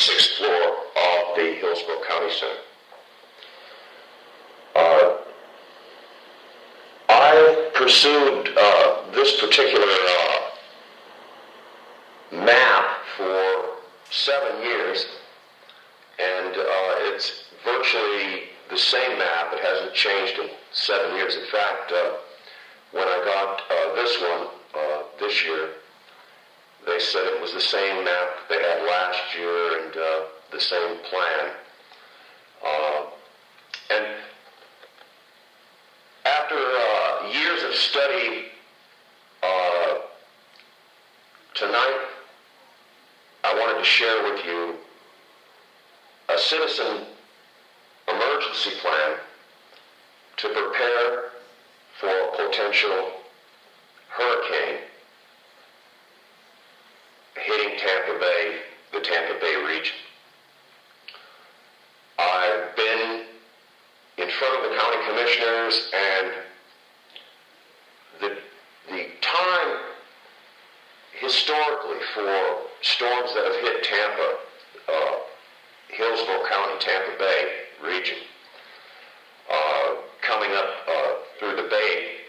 26th floor of the Hillsborough County Center. I pursued this particular map for 7 years, and it's virtually the same map. It hasn't changed in 7 years. In fact, when I got this one this year, they said it was the same map they had last year and the same plan. And after years of study, tonight I wanted to share with you a citizen emergency plan to prepare for a potential hurricane hitting Tampa Bay, the Tampa Bay region. I've been in front of the county commissioners, and the time historically for storms that have hit Tampa, Hillsborough County, Tampa Bay region, coming up through the Bay,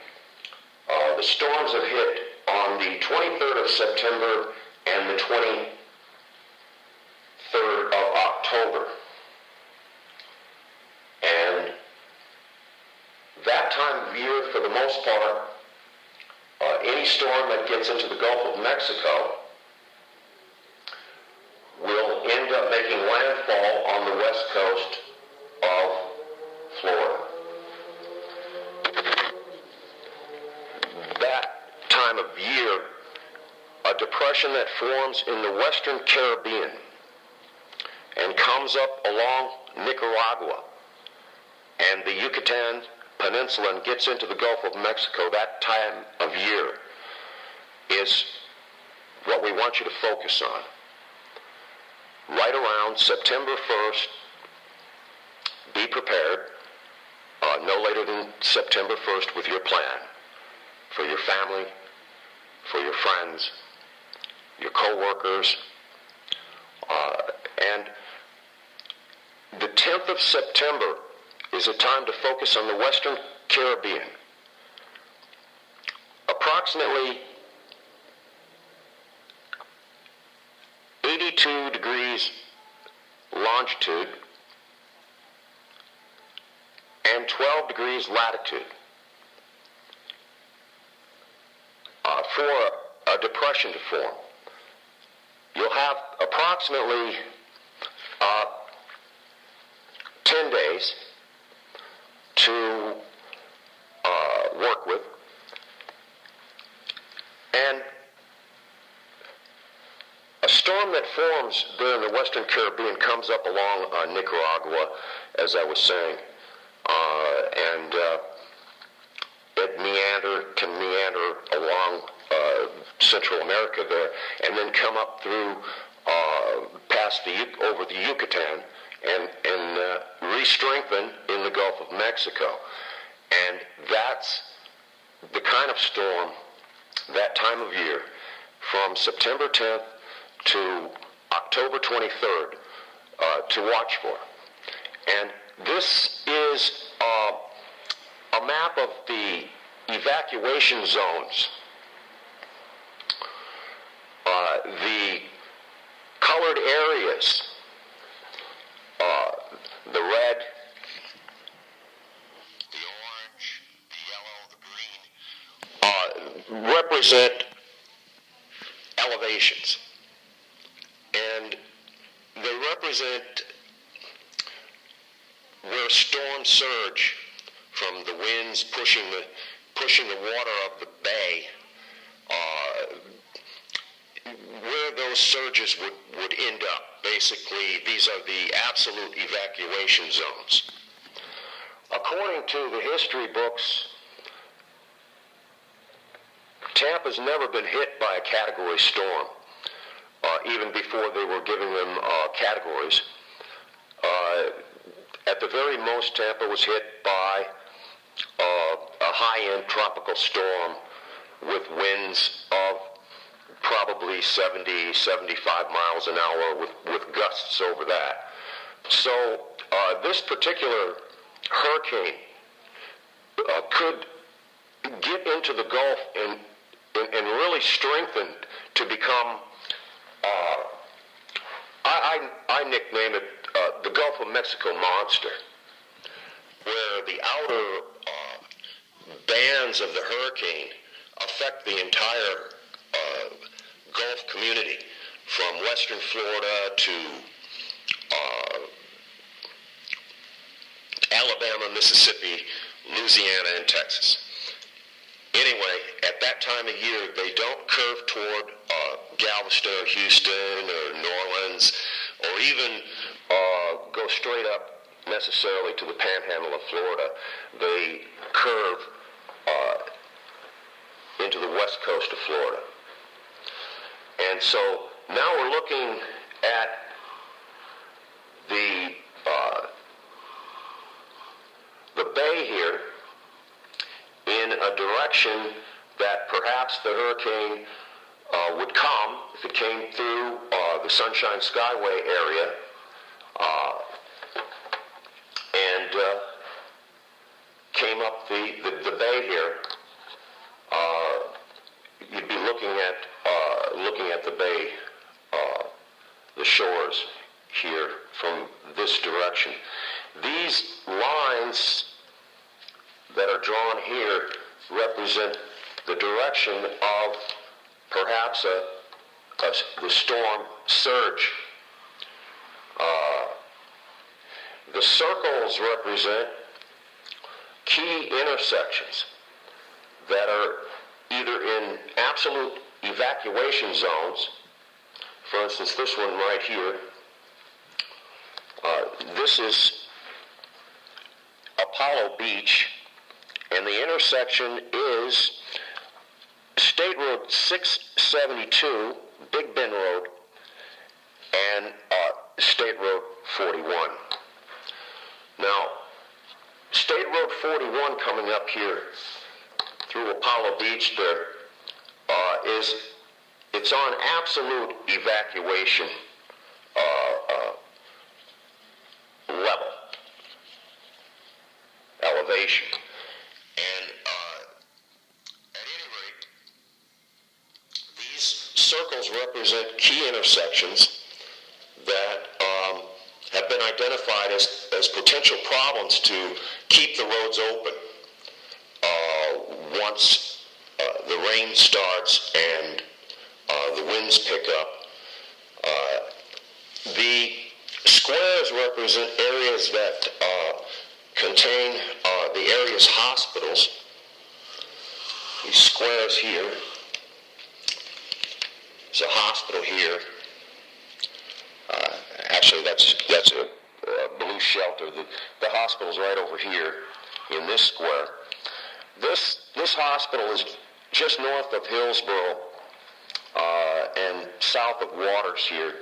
the storms have hit on the 23rd of September and the 23rd of October. And that time of year, for the most part, any storm that gets into the Gulf of Mexico will end up making landfall on the west coast of Florida. That time of year, a depression that forms in the western Caribbean and comes up along Nicaragua and the Yucatan Peninsula and gets into the Gulf of Mexico, that time of year is what we want you to focus on. Right around September 1st, be prepared, no later than September 1st, with your plan for your family, for your friends, your co-workers, and the 10th of September is a time to focus on the western Caribbean. Approximately 82 degrees longitude and 12 degrees latitude for a depression to form. You'll have approximately 10 days to work with, and a storm that forms there in the western Caribbean comes up along Nicaragua, as I was saying, and it can meander along Central America there, and then come up through past over the Yucatan and re-strengthen in the Gulf of Mexico. And that's the kind of storm, that time of year, from September 10th to October 23rd, to watch for. And this is a map of the evacuation zones. The colored areas, the red, the orange, the yellow, the green, represent elevations. And they represent where storms surge from the winds pushing the water of the bay, where those surges would end up. Basically, these are the absolute evacuation zones. According to the history books, Tampa's never been hit by a category storm, even before they were giving them categories. At the very most, Tampa was hit by a high-end tropical storm with winds of probably 70, 75 miles an hour with gusts over that. So this particular hurricane could get into the Gulf and really strengthen to become, I nickname it the Gulf of Mexico monster, where the outer bands of the hurricane affect the entire Gulf community, from western Florida to Alabama, Mississippi, Louisiana, and Texas. Anyway, at that time of year, they don't curve toward Galveston or Houston or New Orleans, or even go straight up necessarily to the panhandle of Florida. They curve into the west coast of Florida. And so now we're looking at the bay here in a direction that perhaps the hurricane would come if it came through the Sunshine Skyway area and came up the bay here. You'd be looking at the bay, the shores here from this direction. These lines that are drawn here represent the direction of perhaps the storm surge. The circles represent key intersections that are either in absolute evacuation zones. For instance, this one right here. This is Apollo Beach, and the intersection is State Road 672, Big Bend Road, and State Road 41. Now, State Road 41 coming up here through Apollo Beach there it's on absolute evacuation level, elevation. And at any rate, these circles represent key intersections that have been identified as potential problems to keep the roads open once the rain starts and the winds pick up. The squares represent areas that contain the area's hospitals. These squares here. There's a hospital here. Actually, that's a blue shelter. The hospital's right over here in this square. This hospital is just north of Hillsborough and south of Waters here.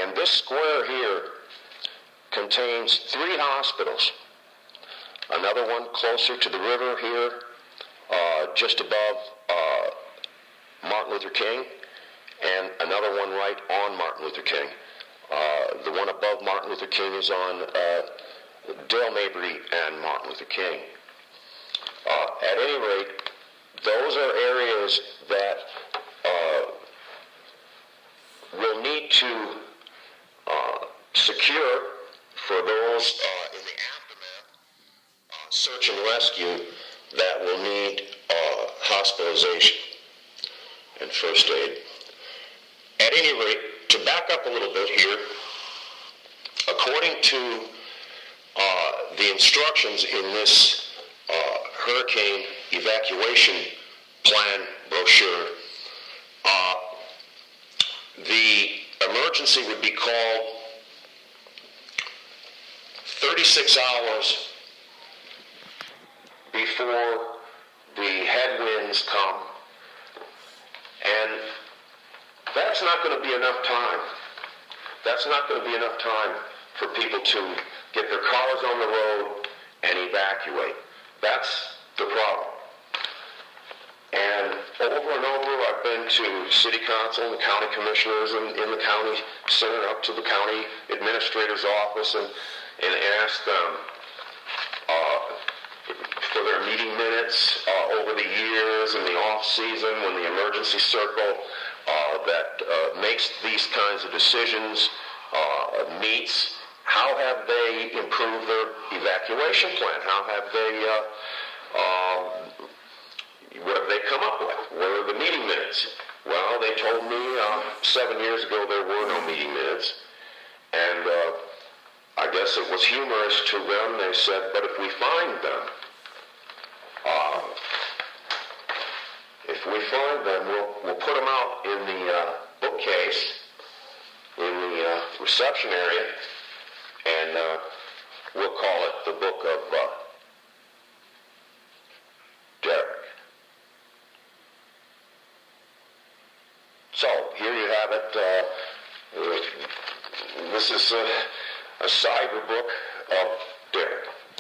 And this square here contains 3 hospitals. Another one closer to the river here, just above Martin Luther King, and another one right on Martin Luther King. The one above Martin Luther King is on Dale Mabry and Martin Luther King. At any rate, those are areas that will need to secure for those in the aftermath, search and rescue, that will need hospitalization and first aid. At any rate, to back up a little bit here, according to the instructions in this hurricane evacuation plan brochure, the emergency would be called 36 hours before the headwinds come, and that's not going to be enough time. That's not going to be enough time for people to get their cars on the road and evacuate. That's the problem. And over, I've been to city council and the county commissioners and in the county center up to the county administrator's office and asked them for their meeting minutes over the years in the off season when the emergency circle that makes these kinds of decisions meets. How have they improved their evacuation plan? How have they what have they come up with? What are the meeting minutes? Well, they told me 7 years ago there were no meeting minutes. And I guess it was humorous to them. They said, but if we find them, we'll put them out in the bookcase in the reception area, and we'll call it the Book of Derek. So here you have it. This is a cyber book of Derek.